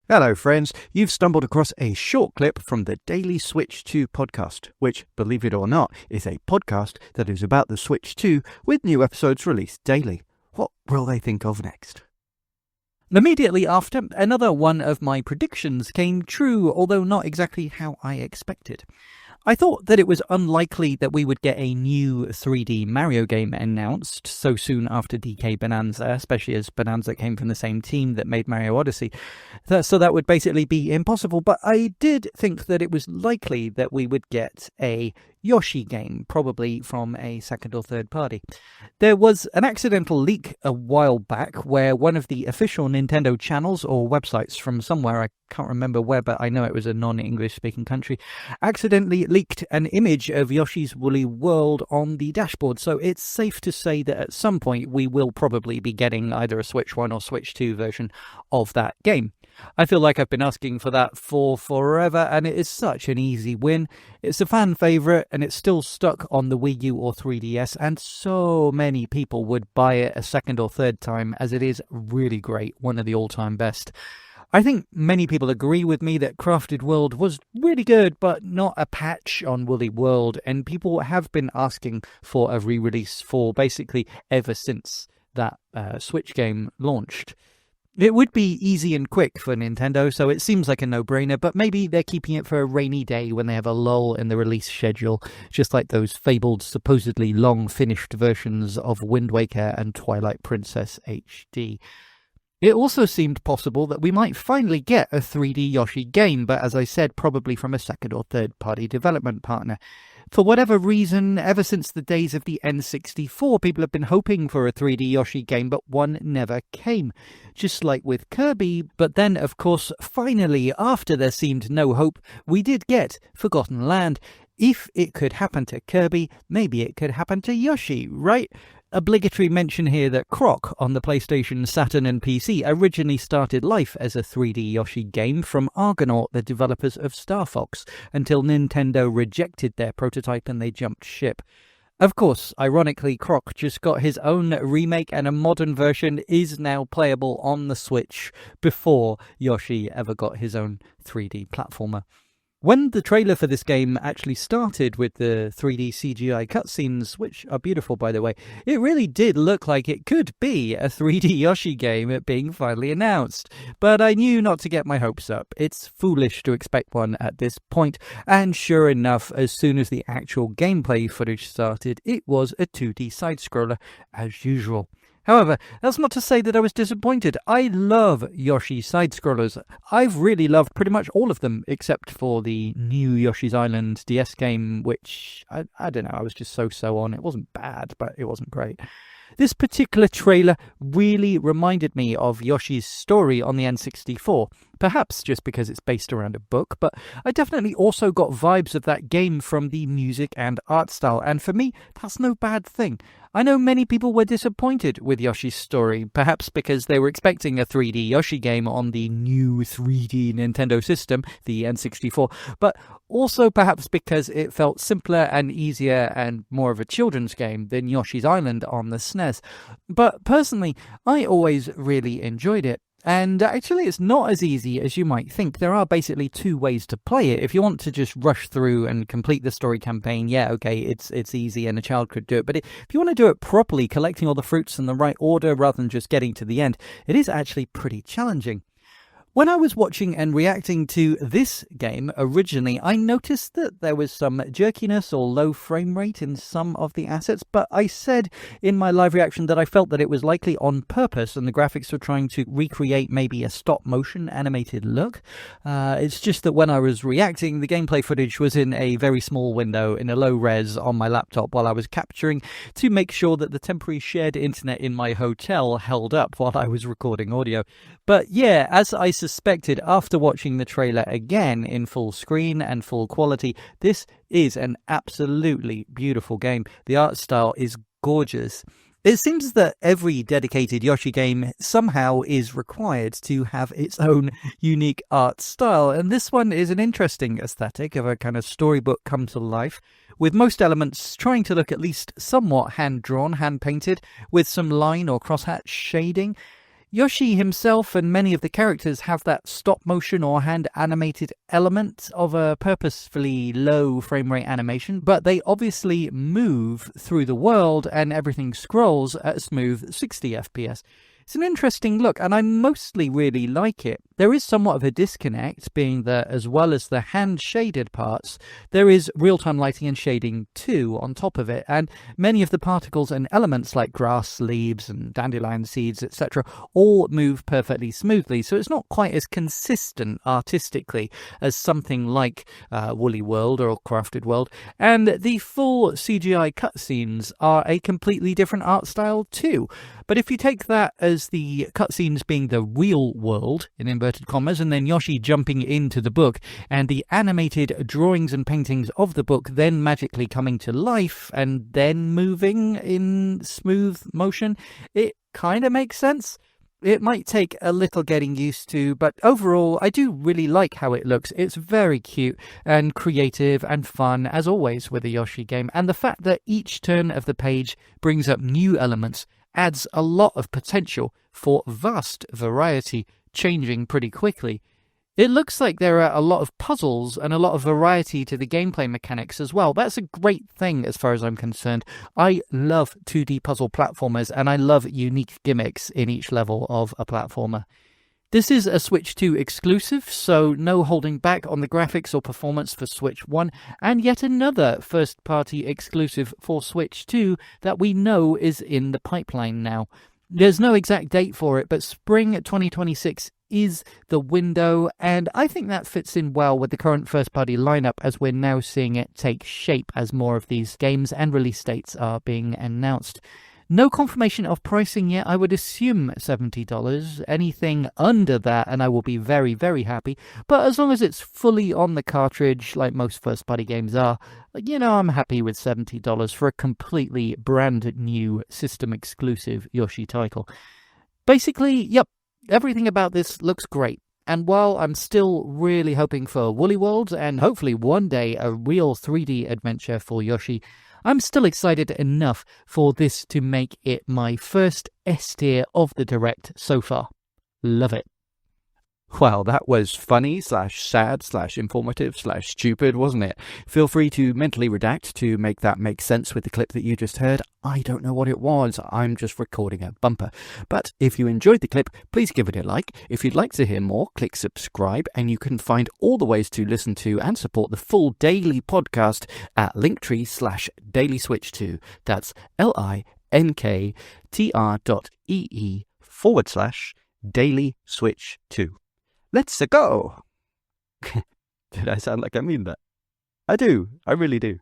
Hello friends, you've stumbled across a short clip from the Daily Switch 2 podcast, which, believe it or not, is a podcast that is about the Switch 2 with new episodes released daily. What will they think of next? Immediately after, another one of my predictions came true, although not exactly how I expected. I thought that it was unlikely that we would get a new 3D Mario game announced so soon after DK Bonanza, especially as Bonanza came from the same team that made Mario Odyssey. So that would basically be impossible, but I did think that it was likely that we would get a YOSHI game, probably from a second or third party. There was an accidental leak a while back where one of the official Nintendo channels or websites from somewhere, I can't remember where, but I know it was a non-English speaking country, accidentally leaked an image of Yoshi's Woolly World on the dashboard, so it's safe to say that at some point we will probably be getting either a Switch 1 or Switch 2 version of that game. I feel like I've been asking for that for forever, and it is such an easy win. It's a fan favourite, and it's still stuck on the Wii U or 3DS, and so many people would buy it a second or third time, as it is really great, one of the all-time best. I think many people agree with me that Crafted World was really good, but not a patch on Woolly World, and people have been asking for a re-release for basically ever since that Switch game launched. It would be easy and quick for Nintendo, so it seems like a no-brainer, but maybe they're keeping it for a rainy day when they have a lull in the release schedule, just like those fabled, supposedly long-finished versions of Wind Waker and Twilight Princess HD. It also seemed possible that we might finally get a 3D Yoshi game, but as I said, probably from a second or third-party development partner. For whatever reason, ever since the days of the N64, people have been hoping for a 3D Yoshi game, but one never came. Just like with Kirby, but then, of course, finally, after there seemed no hope, we did get Forgotten Land. If it could happen to Kirby, maybe it could happen to Yoshi, right? Obligatory mention here that Croc on the PlayStation, Saturn and PC originally started life as a 3D Yoshi game from Argonaut, the developers of Star Fox, until Nintendo rejected their prototype and they jumped ship. Of course, ironically, Croc just got his own remake and a modern version is now playable on the Switch before Yoshi ever got his own 3D platformer. When the trailer for this game actually started with the 3D CGI cutscenes, which are beautiful by the way, it really did look like it could be a 3D Yoshi game being finally announced. But I knew not to get my hopes up. It's foolish to expect one at this point, and sure enough, as soon as the actual gameplay footage started, it was a 2D side-scroller as usual. However, that's not to say that I was disappointed. I love Yoshi side-scrollers. I've really loved pretty much all of them, except for the new Yoshi's Island DS game, which, I don't know, I was just so on. It wasn't bad, but it wasn't great. This particular trailer really reminded me of Yoshi's Story on the N64, perhaps just because it's based around a book, but I definitely also got vibes of that game from the music and art style, and for me, that's no bad thing. I know many people were disappointed with Yoshi's Story, perhaps because they were expecting a 3D Yoshi game on the new 3D Nintendo system, the N64, but also perhaps because it felt simpler and easier and more of a children's game than Yoshi's Island on the SNES. But personally, I always really enjoyed it. And actually, it's not as easy as you might think. There are basically two ways to play it. If you want to just rush through and complete the story campaign, yeah, okay, it's easy and a child could do it. But if you want to do it properly, collecting all the fruits in the right order rather than just getting to the end, it is actually pretty challenging. When I was watching and reacting to this game originally, I noticed that there was some jerkiness or low frame rate in some of the assets, but I said in my live reaction that I felt that it was likely on purpose and the graphics were trying to recreate maybe a stop-motion animated look. It's just that when I was reacting, the gameplay footage was in a very small window in a low res on my laptop while I was capturing to make sure that the temporary shared internet in my hotel held up while I was recording audio. But yeah, as I suspected after watching the trailer again in full screen and full quality, this is an absolutely beautiful game. The art style is gorgeous. It seems that every dedicated Yoshi game somehow is required to have its own unique art style, and this one is an interesting aesthetic of a kind of storybook come to life, with most elements trying to look at least somewhat hand-drawn, hand-painted, with some line or crosshatch shading. Yoshi himself and many of the characters have that stop motion or hand animated element of a purposefully low frame rate animation, but they obviously move through the world and everything scrolls at a smooth 60 FPS. It's an interesting look, and I mostly really like it. There is somewhat of a disconnect, being that as well as the hand-shaded parts, there is real-time lighting and shading too on top of it, and many of the particles and elements like grass, leaves, and dandelion seeds, etc., all move perfectly smoothly, so it's not quite as consistent artistically as something like Woolly World or Crafted World, and the full CGI cutscenes are a completely different art style too. But if you take that as the cutscenes being the real world, in inverted commas, and then Yoshi jumping into the book, and the animated drawings and paintings of the book then magically coming to life, and then moving in smooth motion, it kind of makes sense. It might take a little getting used to, but overall, I do really like how it looks. It's very cute and creative and fun, as always with a Yoshi game, and the fact that each turn of the page brings up new elements adds a lot of potential for vast variety, changing pretty quickly. It looks like there are a lot of puzzles and a lot of variety to the gameplay mechanics as well. That's a great thing as far as I'm concerned. I love 2D puzzle platformers, and I love unique gimmicks in each level of a platformer. This is a Switch 2 exclusive, so no holding back on the graphics or performance for Switch 1, and yet another first-party exclusive for Switch 2 that we know is in the pipeline now. There's no exact date for it, but spring 2026 is the window, and I think that fits in well with the current first-party lineup as we're now seeing it take shape as more of these games and release dates are being announced. No confirmation of pricing yet. I would assume $70. Anything under that and I will be very, very happy. But as long as it's fully on the cartridge, like most first-party games are, I'm happy with $70 for a completely brand new system-exclusive Yoshi title. Basically, yep, everything about this looks great. And while I'm still really hoping for Woolly World and hopefully one day a real 3D adventure for Yoshi, I'm still excited enough for this to make it my first S tier of the Direct so far. Love it. Well, that was funny / sad / informative / stupid, wasn't it? Feel free to mentally redact to make that make sense with the clip that you just heard. I don't know what it was. I'm just recording a bumper. But if you enjoyed the clip, please give it a like. If you'd like to hear more, click subscribe, and you can find all the ways to listen to and support the full daily podcast at linktree/dailyswitch2. That's linktr.ee/dailyswitch2. Let's go! Did I sound like I mean that? I do. I really do.